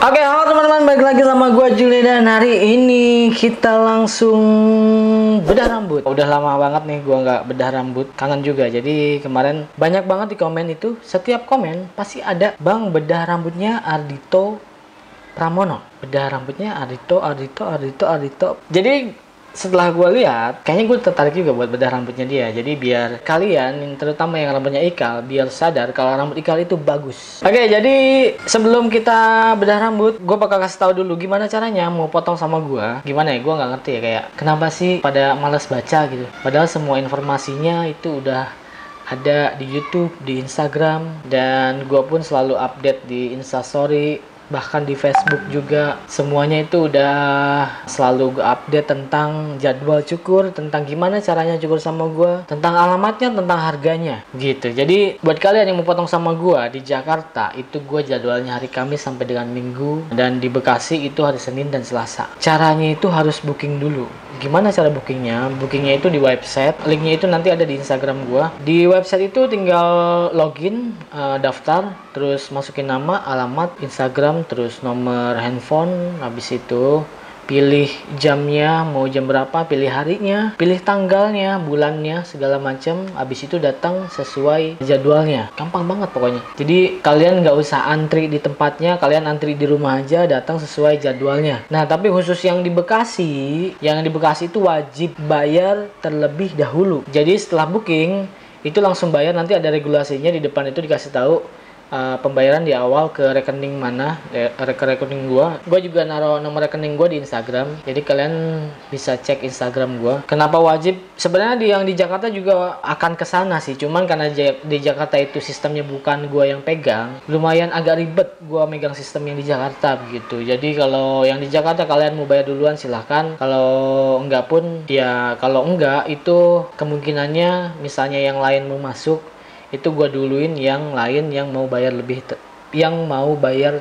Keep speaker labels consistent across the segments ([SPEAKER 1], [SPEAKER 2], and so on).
[SPEAKER 1] Oke, halo teman-teman, balik lagi sama gue Juli dan hari ini kita langsung bedah rambut. Udah lama banget nih gue nggak bedah rambut, kangen juga. Jadi kemarin banyak banget di komen itu, setiap komen pasti ada Bang bedah rambutnya Ardhito Pramono. Bedah rambutnya Ardhito. Jadi setelah gue lihat, kayaknya gue tertarik juga buat bedah rambutnya dia. Jadi biar kalian, terutama yang rambutnya ikal, biar sadar kalau rambut ikal itu bagus. Oke, jadi sebelum kita bedah rambut, gue bakal kasih tahu dulu gimana caranya mau potong sama gue. Gimana ya, gue nggak ngerti ya, kayak kenapa sih pada malas baca gitu. Padahal semua informasinya itu udah ada di YouTube, di Instagram, dan gue pun selalu update di Instastory. Bahkan di Facebook juga semuanya itu udah selalu gue update tentang jadwal cukur, tentang gimana caranya cukur sama gue, tentang alamatnya, tentang harganya gitu. Jadi buat kalian yang mau potong sama gue di Jakarta, itu gue jadwalnya hari Kamis sampai dengan Minggu, dan di Bekasi itu hari Senin dan Selasa. Caranya itu harus booking dulu. Gimana cara bookingnya? Bookingnya itu di website, linknya itu nanti ada di Instagram gue. Di website itu tinggal login, daftar, terus masukin nama, alamat, Instagram, terus nomor handphone. Habis itu pilih jamnya, mau jam berapa, pilih harinya, pilih tanggalnya, bulannya, segala macam. Habis itu datang sesuai jadwalnya. Gampang banget pokoknya. Jadi kalian nggak usah antri di tempatnya, kalian antri di rumah aja, datang sesuai jadwalnya. Nah, tapi khusus yang di Bekasi itu wajib bayar terlebih dahulu. Jadi setelah booking itu langsung bayar, nanti ada regulasinya di depan itu dikasih tahu pembayaran di awal ke rekening mana, ke rekening gue juga naruh nomor rekening gue di Instagram, jadi kalian bisa cek Instagram gue. Kenapa wajib? Sebenarnya yang di Jakarta juga akan kesana sih, cuman karena di Jakarta itu sistemnya bukan gue yang pegang, lumayan agak ribet gue megang sistem yang di Jakarta begitu. Jadi kalau yang di Jakarta kalian mau bayar duluan silahkan, kalau enggak pun ya, kalau enggak itu kemungkinannya misalnya yang lain mau masuk, itu gue duluin yang lain yang mau bayar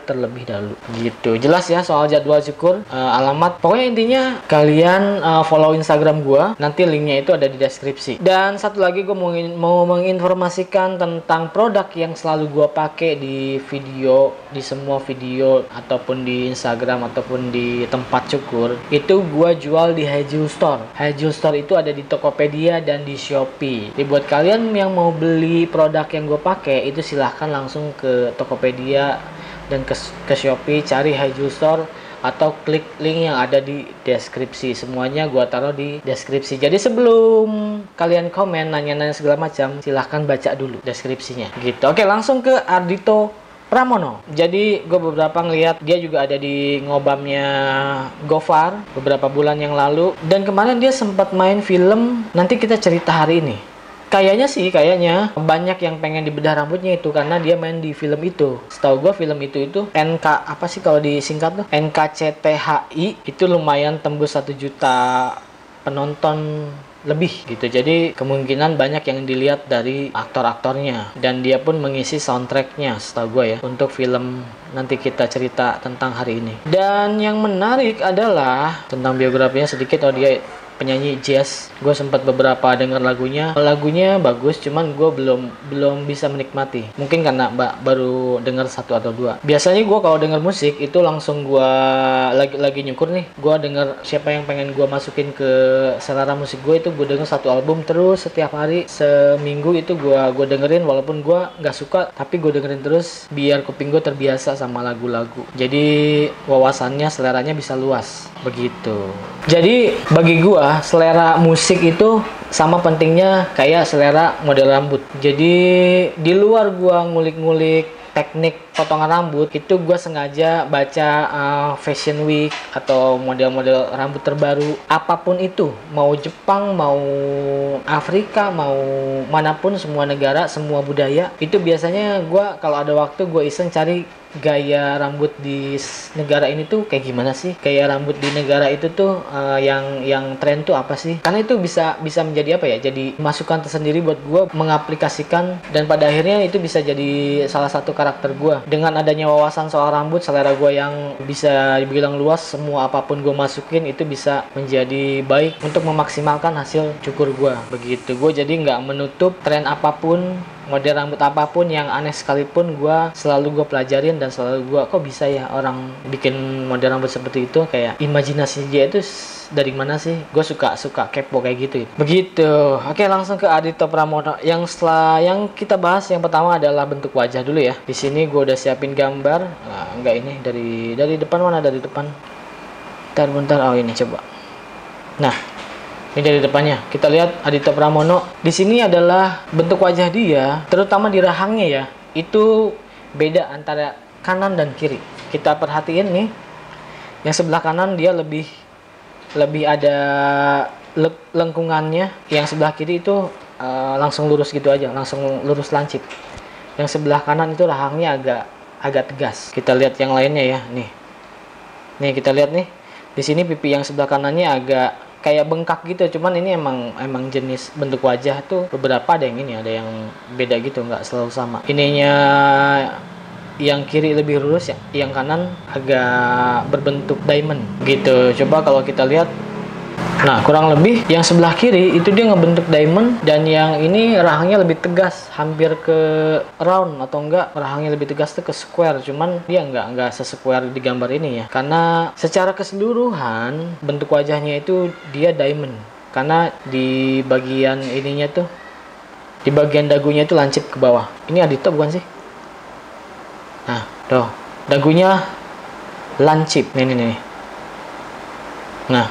[SPEAKER 1] terlebih dahulu gitu. Jelas ya soal jadwal cukur, alamat, pokoknya intinya kalian follow Instagram gue, nanti linknya itu ada di deskripsi. Dan satu lagi gue mau menginformasikan tentang produk yang selalu gue pakai di video, di semua video ataupun di Instagram ataupun di tempat cukur, itu gue jual di Hejul Store. Hejul Store itu ada di Tokopedia dan di Shopee. Jadi buat kalian yang mau beli produk yang gue pakai, itu silahkan langsung ke Tokopedia dan ke Shopee, cari Hejul Store atau klik link yang ada di deskripsi. Semuanya gua taruh di deskripsi. Jadi sebelum kalian komen, nanya-nanya segala macam, silahkan baca dulu deskripsinya gitu. Oke, langsung ke Ardhito Pramono. Jadi gue beberapa ngeliat dia juga ada di ngobamnya Gofar beberapa bulan yang lalu, dan kemarin dia sempat main film Nanti Kita Cerita Hari Ini. Kayaknya banyak yang pengen dibedah rambutnya itu karena dia main di film itu. Setahu gue film itu NK, apa sih kalau disingkat tuh, NKCTHI, itu lumayan tembus 1 juta penonton lebih gitu. Jadi kemungkinan banyak yang dilihat dari aktor-aktornya, dan dia pun mengisi soundtracknya setahu gue ya untuk film Nanti Kita Cerita Tentang Hari Ini. Dan yang menarik adalah tentang biografinya sedikit. Dia penyanyi jazz. Gue sempat beberapa dengar lagunya bagus, cuman gue belum bisa menikmati. Mungkin karena baru dengar 1 atau 2. Biasanya gue kalau dengar musik itu langsung gue lagi nyukur nih, gue dengar siapa yang pengen gue masukin ke selera musik gue, itu gue denger 1 album terus setiap hari, seminggu itu gue dengerin, walaupun gue nggak suka tapi gue dengerin terus biar kuping gue terbiasa sama lagu-lagu. Jadi wawasannya, seleranya bisa luas begitu. Jadi bagi gue selera musik itu sama pentingnya kayak selera model rambut. Jadi di luar gua ngulik-ngulik teknik potongan rambut, itu gue sengaja baca Fashion Week atau model-model rambut terbaru apapun itu, mau Jepang, mau Afrika, mau manapun, semua negara, semua budaya. Itu biasanya gue kalau ada waktu gue iseng cari gaya rambut di negara ini tuh kayak gimana sih, gaya rambut di negara itu tuh yang tren tuh apa sih, karena itu bisa menjadi apa ya, jadi masukan tersendiri buat gue mengaplikasikan, dan pada akhirnya itu bisa jadi salah satu karakter gue. Dengan adanya wawasan soal rambut, selera gue yang bisa dibilang luas, semua apapun gue masukin itu bisa menjadi baik untuk memaksimalkan hasil cukur gue begitu. Gue jadi nggak menutup tren apapun model rambut apapun yang aneh sekalipun, selalu gue pelajarin dan selalu kok bisa ya orang bikin model rambut seperti itu, kayak imajinasi dia itu dari mana sih? Gue suka kepo kayak gitu. Begitu. Oke, langsung ke Adhito Pramono. Yang kita bahas yang pertama adalah bentuk wajah dulu ya. Di sini gue udah siapin gambar. Nah, enggak, ini dari depan. Mana dari depan? Bentar. Oh, ini coba. Nah, ini dari depannya. Kita lihat Adhito Pramono. Di sini adalah bentuk wajah dia, terutama di rahangnya ya. Itu beda antara kanan dan kiri. Kita perhatiin nih. Yang sebelah kanan dia lebih ada lengkungannya. Yang sebelah kiri itu langsung lurus gitu aja, langsung lurus lancip. Yang sebelah kanan itu rahangnya agak tegas. Kita lihat yang lainnya ya. Nih kita lihat nih. Di sini pipi yang sebelah kanannya agak kayak bengkak gitu. Cuman ini emang jenis bentuk wajah tuh beberapa ada yang ini, ada yang beda gitu, nggak selalu sama. Ininya yang kiri lebih lurus ya, yang kanan agak berbentuk diamond gitu. Coba kalau kita lihat, nah kurang lebih yang sebelah kiri itu dia ngebentuk diamond, dan yang ini rahangnya lebih tegas, hampir ke round atau enggak, rahangnya lebih tegas tuh ke square. Cuman dia enggak se-square di gambar ini ya, karena secara keseluruhan bentuk wajahnya itu dia diamond, karena di bagian ininya tuh, di bagian dagunya itu lancip ke bawah. Ini Adhito bukan sih? Nah, tuh, dagunya lancip. Nih. Nah,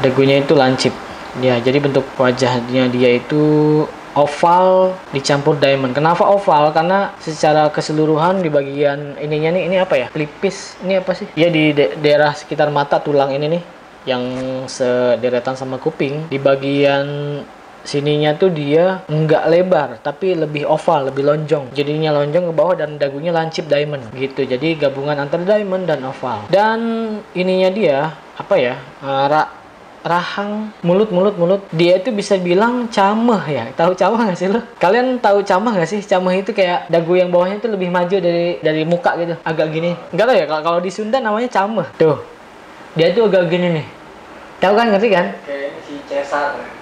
[SPEAKER 1] dagunya itu lancip. Ya, jadi bentuk wajahnya dia itu oval dicampur diamond. Kenapa oval? Karena secara keseluruhan di bagian ininya nih, ini apa ya? Pelipis. Ini apa sih? Ya, di daerah sekitar mata, tulang ini nih, yang sederetan sama kuping, di bagian sininya tuh dia nggak lebar tapi lebih oval, lebih lonjong. Jadinya lonjong ke bawah dan dagunya lancip diamond gitu. Jadi gabungan antara diamond dan oval. Dan ininya dia apa ya? Rahang, mulut dia itu bisa bilang camah ya. Tahu camah nggak sih lo? Kalian tahu camah nggak sih? Camah itu kayak dagu yang bawahnya itu lebih maju dari muka gitu, agak gini. Nggak tahu ya, kalau di Sunda namanya camah. Tuh, dia tuh agak gini nih. Tahu kan, ngerti kan?
[SPEAKER 2] Kayak si Cesar.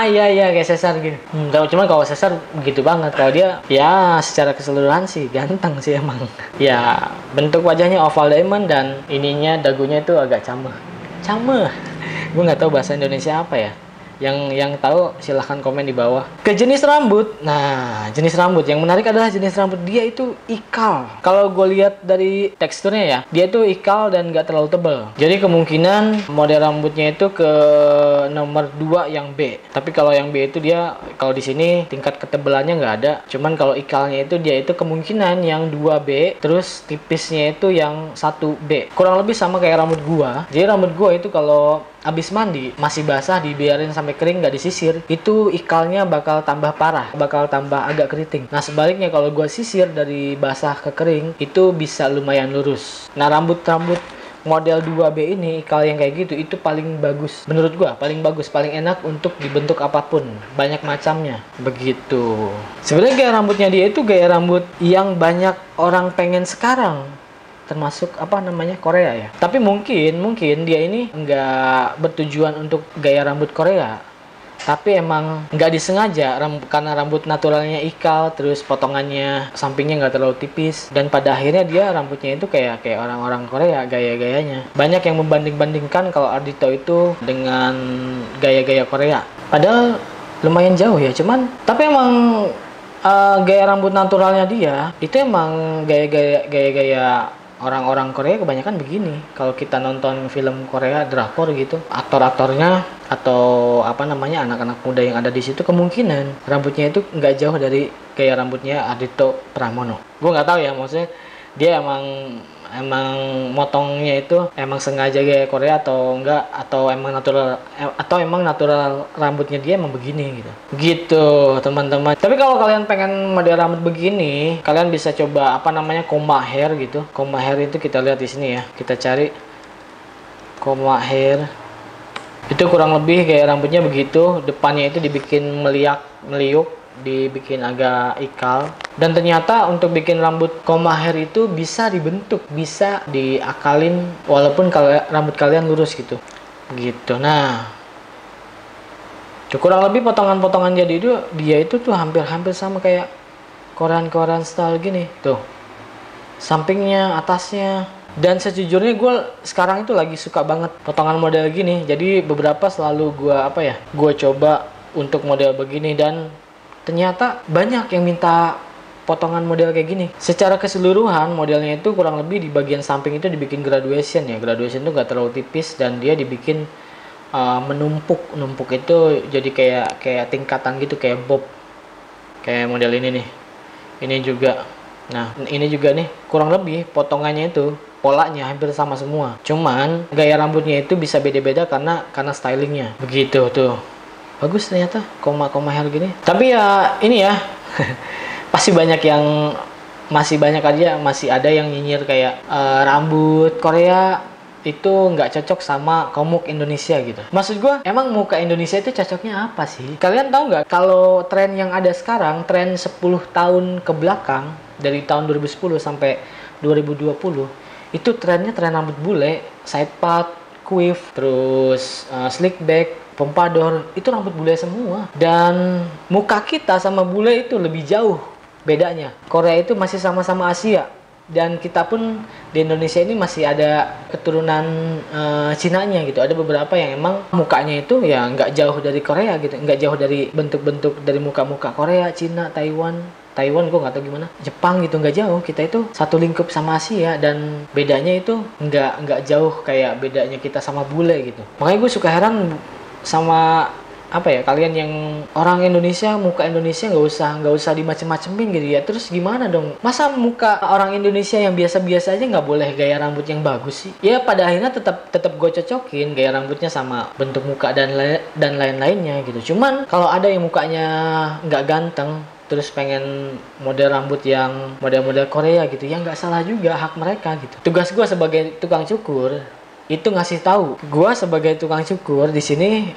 [SPEAKER 1] Iya kayak Cesar gitu. Cuman kalau Cesar begitu banget. Kalau dia ya secara keseluruhan sih ganteng sih emang. Ya bentuk wajahnya oval diamond dan ininya dagunya itu agak camah. Gue nggak tahu bahasa Indonesia apa ya. Yang tahu silahkan komen di bawah. Ke jenis rambut. Nah, jenis rambut yang menarik adalah jenis rambut dia itu ikal. Kalau gue lihat dari teksturnya ya, dia itu ikal dan gak terlalu tebal. Jadi kemungkinan model rambutnya itu ke nomor 2 yang B. Tapi kalau yang B itu dia, kalau di sini tingkat ketebalannya nggak ada. Cuman kalau ikalnya itu dia itu kemungkinan yang 2B, terus tipisnya itu yang 1B. Kurang lebih sama kayak rambut gua. Jadi rambut gua itu kalau abis mandi masih basah dibiarin sampai kering, nggak disisir, itu ikalnya bakal tambah parah, bakal tambah agak keriting. Nah sebaliknya kalau gua sisir dari basah ke kering, itu bisa lumayan lurus. Nah rambut model 2B ini, ikal yang kayak gitu itu paling bagus menurut gua, paling bagus, paling enak untuk dibentuk apapun, banyak macamnya begitu. Sebenarnya gaya rambutnya dia itu gaya rambut yang banyak orang pengen sekarang, termasuk Korea ya. Tapi mungkin dia ini nggak bertujuan untuk gaya rambut Korea, tapi emang nggak disengaja karena rambut naturalnya ikal, terus potongannya sampingnya nggak terlalu tipis, dan pada akhirnya dia rambutnya itu kayak orang-orang Korea gaya-gayanya. Banyak yang membanding-bandingkan kalau Adhito itu dengan gaya-gaya Korea, padahal lumayan jauh ya. Cuman tapi emang gaya rambut naturalnya dia itu emang gaya-gaya orang-orang Korea kebanyakan begini. Kalau kita nonton film Korea, drakor gitu, aktor-aktornya atau anak-anak muda yang ada di situ kemungkinan rambutnya itu nggak jauh dari gaya rambutnya Adhito Pramono. Gue nggak tahu ya, maksudnya dia emang motongnya itu emang sengaja gaya Korea atau enggak, atau emang natural rambutnya dia emang begini gitu teman-teman. Tapi kalau kalian pengen model rambut begini, kalian bisa coba comb hair gitu. Comb hair itu kita lihat di sini ya, kita cari comb hair. Itu kurang lebih gaya rambutnya begitu. Depannya itu dibikin meliuk, dibikin agak ikal. Dan ternyata untuk bikin rambut comb hair itu bisa dibentuk, bisa diakalin walaupun rambut kalian lurus gitu. Nah, Kurang lebih potongan-potongan jadi itu dia itu tuh hampir-hampir sama kayak koran-koran style gini tuh, sampingnya, atasnya. Dan sejujurnya gue sekarang itu lagi suka banget potongan model gini. Jadi beberapa selalu gue coba untuk model begini, dan ternyata banyak yang minta potongan model kayak gini. Secara keseluruhan modelnya itu kurang lebih di bagian samping itu dibikin graduation ya. Graduation itu gak terlalu tipis dan dia dibikin menumpuk itu jadi kayak tingkatan gitu, kayak bob, kayak model ini nih. Ini juga, nah ini juga nih kurang lebih potongannya itu polanya hampir sama semua, cuman gaya rambutnya itu bisa beda-beda karena stylingnya begitu tuh. Bagus ternyata koma-koma hair gini. Tapi ya ini ya pasti banyak yang masih ada yang nyinyir kayak rambut Korea itu nggak cocok sama komuk Indonesia gitu. Maksud gue, emang muka Indonesia itu cocoknya apa sih? Kalian tahu nggak kalau tren yang ada sekarang, tren 10 tahun ke belakang, dari tahun 2010 sampai 2020, itu trennya tren rambut bule, side part, quiff, terus slick back, pompadour, itu rambut bule semua. Dan muka kita sama bule itu lebih jauh bedanya. Korea itu masih sama-sama Asia, dan kita pun di Indonesia ini masih ada keturunan Cinanya gitu. Ada beberapa yang emang mukanya itu ya nggak jauh dari Korea gitu, nggak jauh dari bentuk-bentuk dari muka-muka Korea, Cina, Taiwan gue nggak tahu gimana, Jepang gitu, nggak jauh. Kita itu satu lingkup sama Asia, dan bedanya itu nggak jauh kayak bedanya kita sama bule gitu. Makanya gue suka heran sama kalian yang orang Indonesia, muka Indonesia nggak usah dimacem-macemin gitu ya. Terus gimana dong? Masa muka orang Indonesia yang biasa-biasa aja nggak boleh gaya rambut yang bagus sih? Ya pada akhirnya tetap gue cocokin gaya rambutnya sama bentuk muka dan lain-lainnya gitu. Cuman kalau ada yang mukanya nggak ganteng, terus pengen model rambut yang model-model Korea gitu, ya nggak salah juga, hak mereka gitu. Tugas gue sebagai tukang cukur itu ngasih tahu. Gua sebagai tukang cukur di sini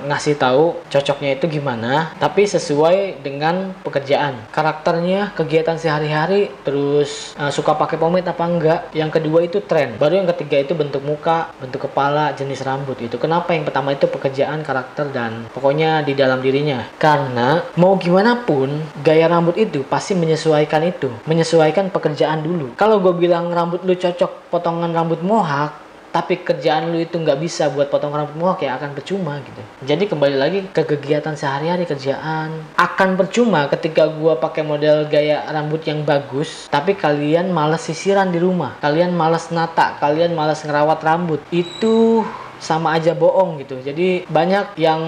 [SPEAKER 1] ngasih tahu cocoknya itu gimana, tapi sesuai dengan pekerjaan, karakternya, kegiatan sehari-hari, terus suka pakai pomade apa enggak. Yang kedua itu tren. Baru yang ketiga itu bentuk muka, bentuk kepala, jenis rambut itu. Kenapa yang pertama itu pekerjaan, karakter, dan pokoknya di dalam dirinya. Karena mau gimana pun gaya rambut itu pasti menyesuaikan pekerjaan dulu. Kalau gue bilang rambut lu cocok potongan rambut mohawk, tapi kerjaan lu itu nggak bisa buat potong rambut mohawk, ya akan percuma gitu. Jadi kembali lagi ke kegiatan sehari-hari, kerjaan. Akan percuma ketika gua pakai model gaya rambut yang bagus, tapi kalian malas sisiran di rumah, kalian malas nata, kalian malas ngerawat rambut. Itu sama aja bohong gitu. Jadi banyak yang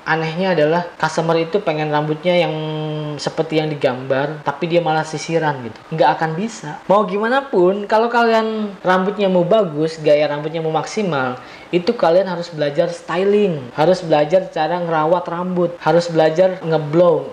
[SPEAKER 1] anehnya adalah customer itu pengen rambutnya yang seperti yang digambar, tapi dia malah sisiran gitu. Nggak akan bisa. Mau gimana pun, kalau kalian rambutnya mau bagus, gaya rambutnya mau maksimal, itu kalian harus belajar styling, harus belajar cara ngerawat rambut, harus belajar ngeblow.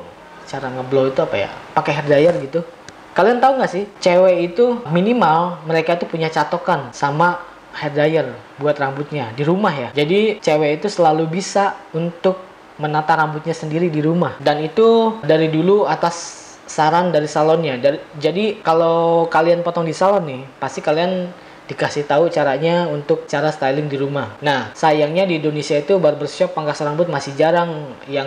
[SPEAKER 1] Cara ngeblow itu apa ya? Pakai hair dryer gitu. Kalian tahu nggak sih, cewek itu minimal mereka itu punya catokan sama hair dryer buat rambutnya di rumah ya. Jadi cewek itu selalu bisa untuk menata rambutnya sendiri di rumah, dan itu dari dulu atas saran dari salonnya. Jadi kalau kalian potong di salon nih, pasti kalian dikasih tahu caranya untuk cara styling di rumah. Nah, sayangnya di Indonesia itu barbershop pangkas rambut masih jarang yang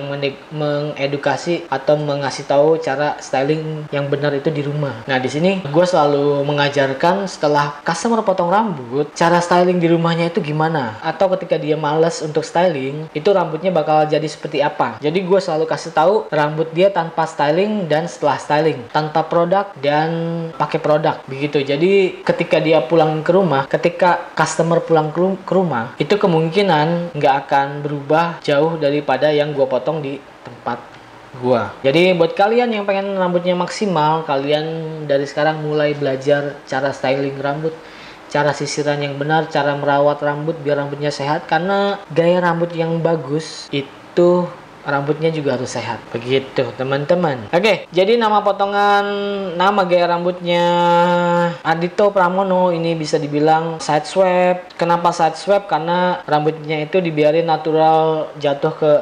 [SPEAKER 1] mengedukasi atau mengasih tahu cara styling yang benar itu di rumah. Nah, di sini gue selalu mengajarkan setelah customer potong rambut, cara styling di rumahnya itu gimana. Atau ketika dia malas untuk styling, itu rambutnya bakal jadi seperti apa. Jadi gue selalu kasih tahu rambut dia tanpa styling dan setelah styling, tanpa produk dan pakai produk, begitu. Jadi ketika dia pulang ke rumah, ketika customer pulang ke rumah, itu kemungkinan nggak akan berubah jauh daripada yang gue potong di tempat gua. Jadi buat kalian yang pengen rambutnya maksimal, kalian dari sekarang mulai belajar cara styling rambut, cara sisiran yang benar, cara merawat rambut biar rambutnya sehat. Karena gaya rambut yang bagus itu rambutnya juga harus sehat. Begitu teman-teman. Oke, jadi nama gaya rambutnya Ardhito Pramono ini bisa dibilang side swept. Kenapa side swept? Karena rambutnya itu dibiarin natural jatuh ke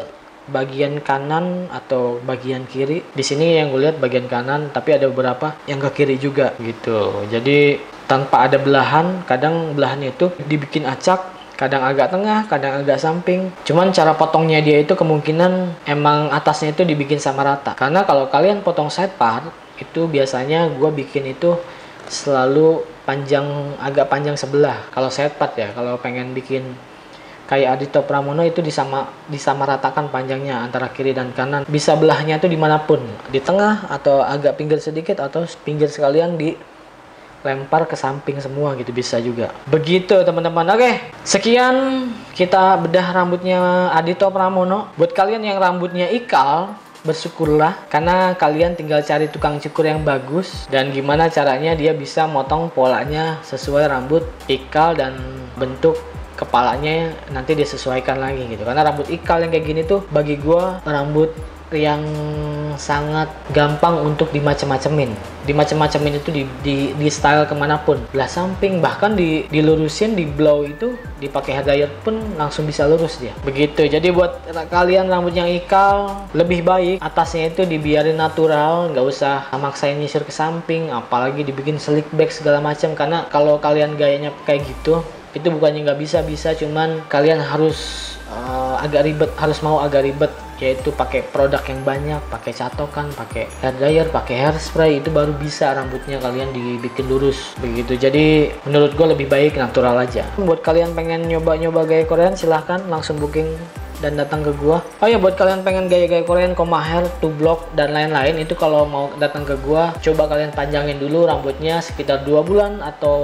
[SPEAKER 1] bagian kanan atau bagian kiri. Di sini yang gue lihat bagian kanan, tapi ada beberapa yang ke kiri juga gitu. Jadi tanpa ada belahan, kadang belahannya itu dibikin acak, kadang agak tengah, kadang agak samping. Cuman cara potongnya dia itu kemungkinan emang atasnya itu dibikin sama rata. Karena kalau kalian potong side part, itu biasanya gue bikin itu selalu agak panjang sebelah. Kalau side part ya, kalau pengen bikin kayak Adhito Pramono itu disamaratakan panjangnya antara kiri dan kanan. Bisa belahnya itu dimanapun, di tengah atau agak pinggir sedikit atau pinggir sekalian dilempar ke samping semua gitu, bisa juga. Begitu teman-teman. Oke, sekian kita bedah rambutnya Adhito Pramono. Buat kalian yang rambutnya ikal, bersyukurlah karena kalian tinggal cari tukang cukur yang bagus dan gimana caranya dia bisa motong polanya sesuai rambut ikal dan bentuk kepalanya nanti disesuaikan lagi gitu. Karena rambut ikal yang kayak gini tuh bagi gua rambut yang sangat gampang untuk dimacem-macemin. Dimacem-macemin itu di style kemanapun, belah samping, bahkan dilurusin, di blow itu dipakai hair dryer pun langsung bisa lurus dia. Begitu. Jadi buat kalian rambut yang ikal, lebih baik atasnya itu dibiarin natural, nggak usah maksain nyisir ke samping, apalagi dibikin slick back segala macam. Karena kalau kalian gayanya kayak gitu, itu bukannya nggak bisa, cuman kalian harus agak ribet, harus mau agak ribet, yaitu pakai produk yang banyak, pakai catokan, pakai hair dryer, pakai hairspray, itu baru bisa rambutnya kalian dibikin lurus begitu. Jadi menurut gue lebih baik natural aja. Buat kalian pengen nyoba-nyoba gaya Korean, silahkan langsung booking dan datang ke gua. Oh ya, buat kalian pengen gaya-gaya Korean, koma hair, two block dan lain-lain, itu kalau mau datang ke gua, coba kalian panjangin dulu rambutnya sekitar 2 bulan atau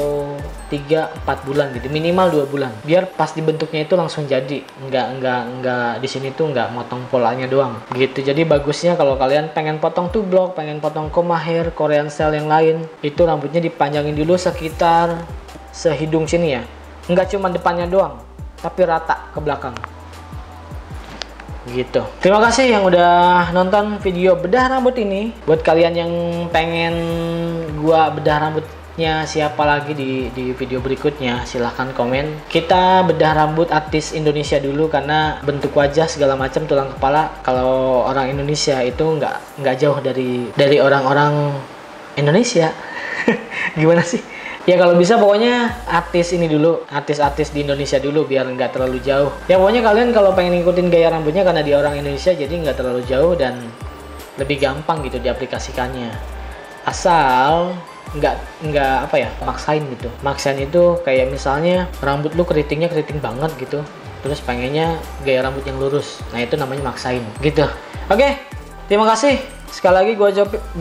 [SPEAKER 1] 3-4 bulan gitu, minimal 2 bulan. Biar pas dibentuknya itu langsung jadi. Enggak di sini tuh enggak motong polanya doang. Gitu. Jadi bagusnya kalau kalian pengen potong two block, pengen potong koma hair, Korean style yang lain, itu rambutnya dipanjangin dulu sekitar sehidung sini ya. Enggak cuma depannya doang, tapi rata ke belakang. Gitu. Terima kasih yang udah nonton video bedah rambut ini. Buat kalian yang pengen gua bedah rambutnya siapa lagi di video berikutnya, silahkan komen. Kita bedah rambut artis Indonesia dulu karena bentuk wajah segala macam, tulang kepala, kalau orang Indonesia itu nggak jauh dari orang-orang Indonesia. Gimana sih? Ya kalau bisa pokoknya artis ini dulu, artis-artis di Indonesia dulu biar nggak terlalu jauh. Ya pokoknya kalian kalau pengen ngikutin gaya rambutnya karena dia orang Indonesia, jadi nggak terlalu jauh dan lebih gampang gitu diaplikasikannya. Asal nggak apa ya, maksain gitu. Maksain itu kayak misalnya rambut lu keritingnya keriting banget gitu, terus pengennya gaya rambut yang lurus. Nah itu namanya maksain gitu. Oke, terima kasih. Sekali lagi gue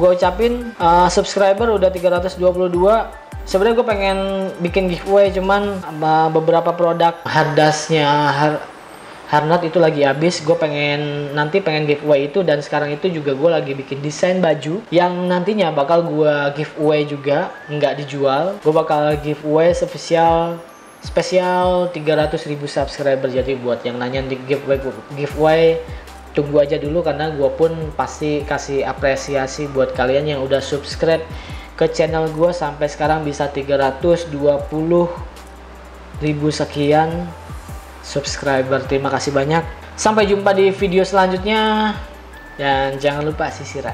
[SPEAKER 1] ucapin subscriber udah 322. Sebenarnya gue pengen bikin giveaway, cuman beberapa produk hardasnya Harnat itu lagi habis. Gue nanti pengen giveaway itu, dan sekarang itu juga gue lagi bikin desain baju yang nantinya bakal gue giveaway juga, nggak dijual. Gue bakal giveaway spesial 300.000 subscriber. Jadi buat yang nanya di giveaway tunggu aja dulu, karena gue pun pasti kasih apresiasi buat kalian yang udah subscribe ke channel gue sampai sekarang bisa 320.000 sekian subscriber. Terima kasih banyak. Sampai jumpa di video selanjutnya dan jangan lupa sisiran.